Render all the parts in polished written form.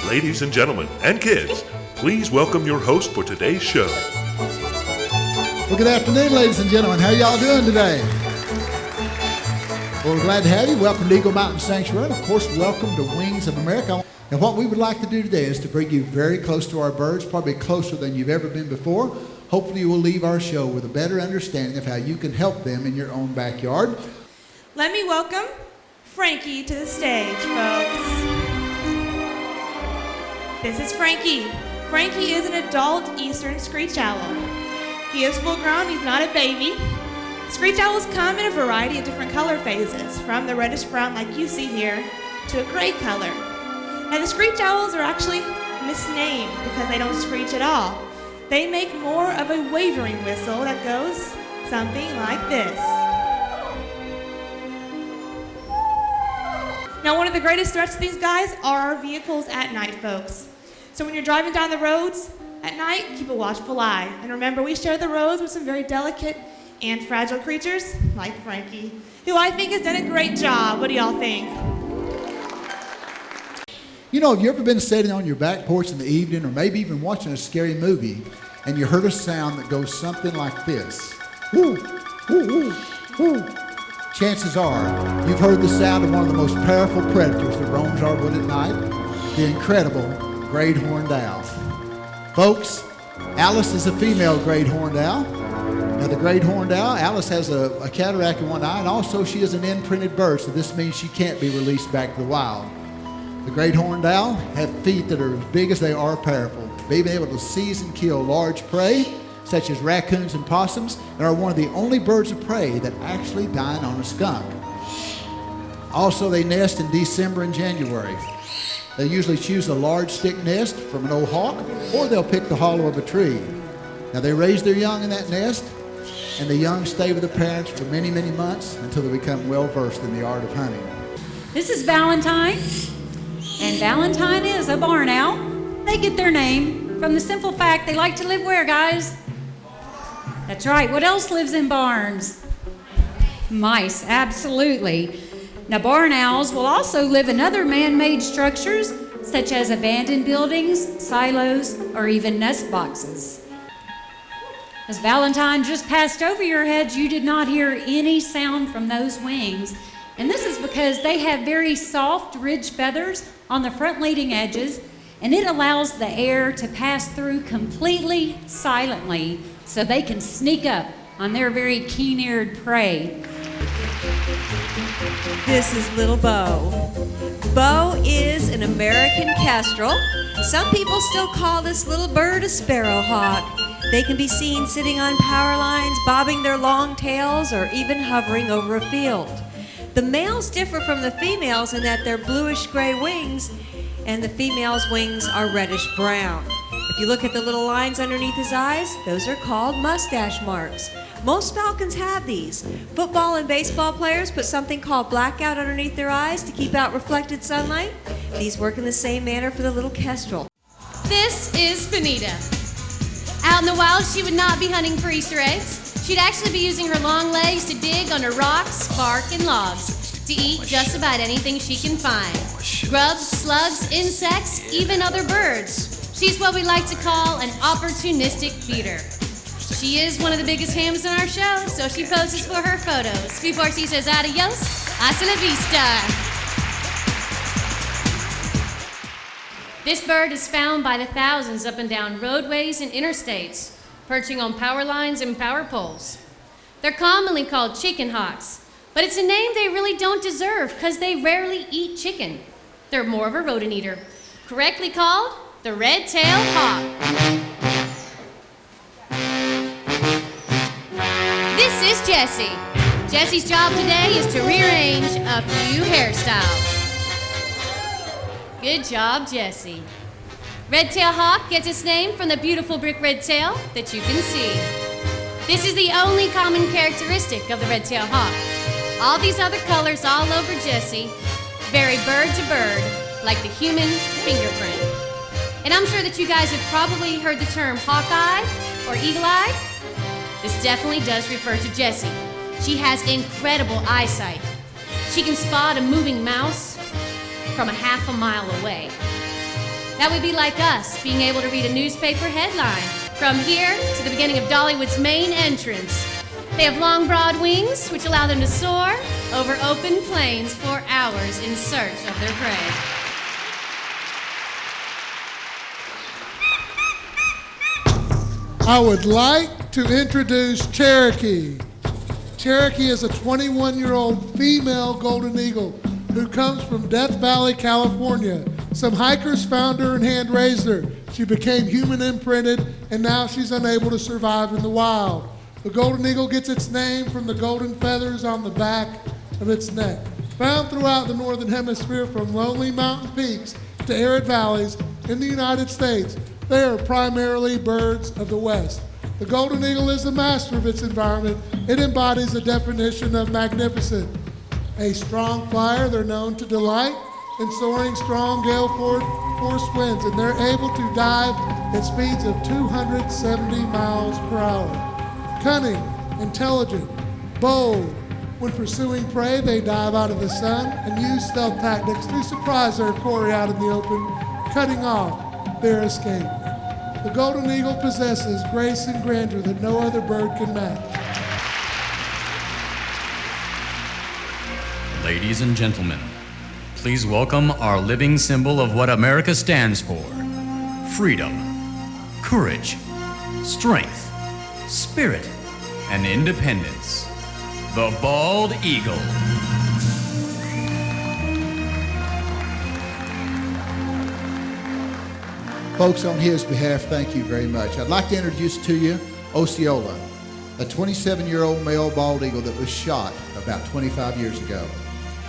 Ladies and gentlemen, and kids, please welcome your host for today's show. Well, good afternoon, ladies and gentlemen. How y'all doing today? Well, we're glad to have you. Welcome to Eagle Mountain Sanctuary. Of course, welcome to Wings of America. And what we would like to do today is to bring you very close to our birds, probably closer than you've ever been before. Hopefully, you will leave our show with a better understanding of how you can help them in your own backyard. Let me welcome Frankie to the stage, folks. This is Frankie. Frankie is an adult eastern screech owl. He is full grown, he's not a baby. Screech owls come in a variety of different color phases, from the reddish brown like you see here, to a gray color. Now the screech owls are actually misnamed because they don't screech at all. They make more of a wavering whistle that goes something like this. Now one of the greatest threats to these guys are our vehicles at night, folks. So when you're driving down the roads at night, keep a watchful eye. And remember, we share the roads with some very delicate and fragile creatures like Frankie, who I think has done a great job. What do y'all think? You know, have you ever been sitting on your back porch in the evening or maybe even watching a scary movie and you heard a sound that goes something like this? Woo, woo, woo, woo. Chances are you've heard the sound of one of the most powerful predators that roams our wood at night, the incredible great horned owl. Folks, Alice is a female great horned owl. Now the great horned owl, Alice has a cataract in one eye, and also she is an imprinted bird, so this means she can't be released back to the wild. The great horned owl have feet that are as big as they are powerful, being able to seize and kill large prey, such as raccoons and possums, and are one of the only birds of prey that actually dine on a skunk. Also, they nest in December and January. They usually choose a large stick nest from an old hawk, or they'll pick the hollow of a tree. Now, they raise their young in that nest, and the young stay with the parents for many, many months until they become well-versed in the art of hunting. This is Valentine. And Valentine is a barn owl. They get their name from the simple fact they like to live where, guys? That's right. What else lives in barns? Mice, absolutely. Now, barn owls will also live in other man-made structures, such as abandoned buildings, silos, or even nest boxes. As Valentine just passed over your heads, you did not hear any sound from those wings. And this is because they have very soft, ridged feathers on the front leading edges, and it allows the air to pass through completely silently so they can sneak up on their very keen-eared prey. This is little Bo. Bo is an American kestrel. Some people still call this little bird a sparrowhawk. They can be seen sitting on power lines, bobbing their long tails, or even hovering over a field. The males differ from the females in that they're bluish-gray wings, and the female's wings are reddish-brown. If you look at the little lines underneath his eyes, those are called mustache marks. Most falcons have these. Football and baseball players put something called blackout underneath their eyes to keep out reflected sunlight. These work in the same manner for the little kestrel. This is Benita. Out in the wild, she would not be hunting for Easter eggs. She'd actually be using her long legs to dig under rocks, bark, and logs to eat just about anything she can find. Grubs, slugs, insects, even other birds. She's what we like to call an opportunistic feeder. She is one of the biggest hams in our show, so she poses for her photos before she says adios, hasta la vista. This bird is found by the thousands up and down roadways and interstates, perching on power lines and power poles. They're commonly called chicken hawks, but it's a name they really don't deserve because they rarely eat chicken. They're more of a rodent eater, correctly called the red-tailed hawk. This is Jessie. Jessie's job today is to rearrange a few hairstyles. Good job, Jessie. Red-tailed hawk gets its name from the beautiful brick red tail that you can see. This is the only common characteristic of the red-tailed hawk. All these other colors all over Jessie vary bird to bird, like the human fingerprint. And I'm sure that you guys have probably heard the term hawk-eye or eagle-eye. This definitely does refer to Jessie. She has incredible eyesight. She can spot a moving mouse from a half a mile away. That would be like us being able to read a newspaper headline from here to the beginning of Dollywood's main entrance. They have long, broad wings, which allow them to soar over open plains for hours in search of their prey. I would like to introduce Cherokee. Cherokee is a 21-year-old female golden eagle who comes from Death Valley, California. Some hikers found her and hand-raised her. She became human imprinted, and now she's unable to survive in the wild. The golden eagle gets its name from the golden feathers on the back of its neck. Found throughout the northern hemisphere from lonely mountain peaks to arid valleys in the United States, they are primarily birds of the West. The golden eagle is the master of its environment. It embodies the definition of magnificent. A strong flyer, they're known to delight in soaring strong gale force winds, and they're able to dive at speeds of 270 miles per hour. Cunning, intelligent, bold. When pursuing prey, they dive out of the sun and use stealth tactics to surprise their quarry out in the open, cutting off their escape. The golden eagle possesses grace and grandeur that no other bird can match. Ladies and gentlemen, please welcome our living symbol of what America stands for: freedom, courage, strength, spirit, and independence. The bald eagle. Folks, on his behalf, thank you very much. I'd like to introduce to you Osceola, a 27-year-old male bald eagle that was shot about 25 years ago.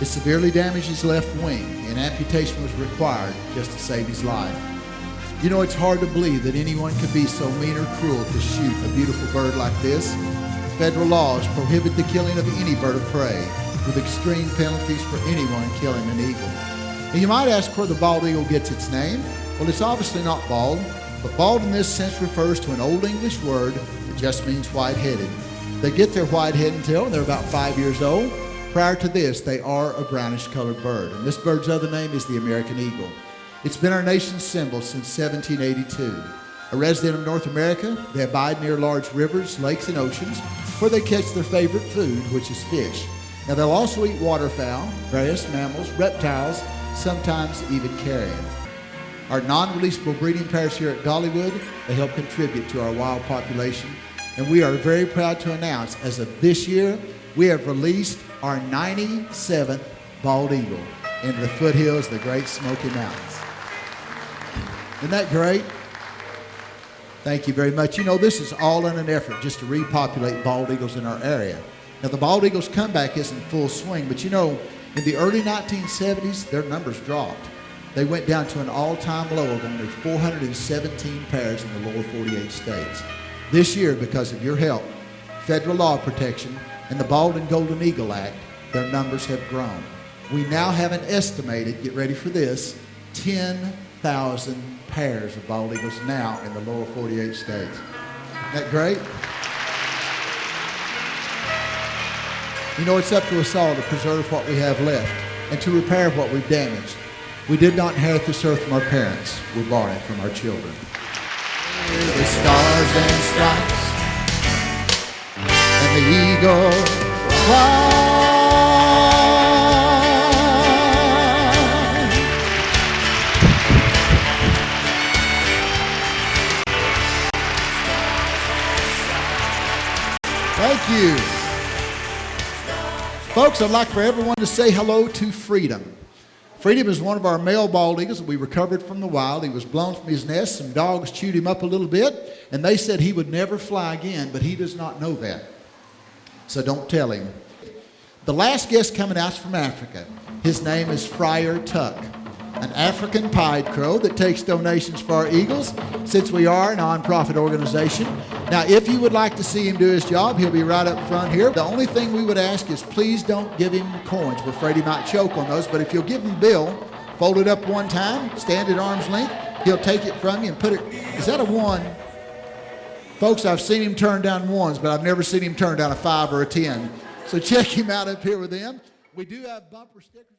It severely damaged his left wing, and amputation was required just to save his life. You know, it's hard to believe that anyone could be so mean or cruel to shoot a beautiful bird like this. Federal laws prohibit the killing of any bird of prey, with extreme penalties for anyone killing an eagle. And you might ask where the bald eagle gets its name. Well, it's obviously not bald, but bald in this sense refers to an Old English word that just means white-headed. They get their white-head until they're about 5 years old. Prior to this, they are a brownish-colored bird, and this bird's other name is the American eagle. It's been our nation's symbol since 1782. A resident of North America, they abide near large rivers, lakes, and oceans, where they catch their favorite food, which is fish. Now, they'll also eat waterfowl, various mammals, reptiles, sometimes even carrion. Our non-releasable breeding pairs here at Dollywood, they help contribute to our wild population, and we are very proud to announce, as of this year, we have released our 97th bald eagle into the foothills of the Great Smoky Mountains. Isn't that great? Thank you very much. You know, this is all in an effort just to repopulate bald eagles in our area. Now, the bald eagle's comeback is in full swing, but you know, in the early 1970s, their numbers dropped. They went down to an all-time low of only 417 pairs in the lower 48 states. This year, because of your help, federal law protection, and the Bald and Golden Eagle Act, their numbers have grown. We now have an estimated, get ready for this, 10,000 pairs of bald eagles now in the lower 48 states. Isn't that great? You know, it's up to us all to preserve what we have left and to repair what we've damaged. We did not inherit this earth from our parents. We borrowed it from our children. The stars and stripes and the eagle flies. Thank you. Folks, I'd like for everyone to say hello to Freedom. Freedom is one of our male bald eagles that we recovered from the wild. He was blown from his nest. Some dogs chewed him up a little bit, and they said he would never fly again, but he does not know that. So don't tell him. The last guest coming out is from Africa. His name is Friar Tuck, an African pied crow that takes donations for our eagles, since we are a nonprofit organization. Now, if you would like to see him do his job, he'll be right up front here. The only thing we would ask is please don't give him coins. We're afraid he might choke on those, but if you'll give him a bill, fold it up one time, stand at arm's length, he'll take it from you and put it, is that a 1? Folks, I've seen him turn down 1s, but I've never seen him turn down a 5 or a 10. So check him out up here with them. We do have bumper stickers.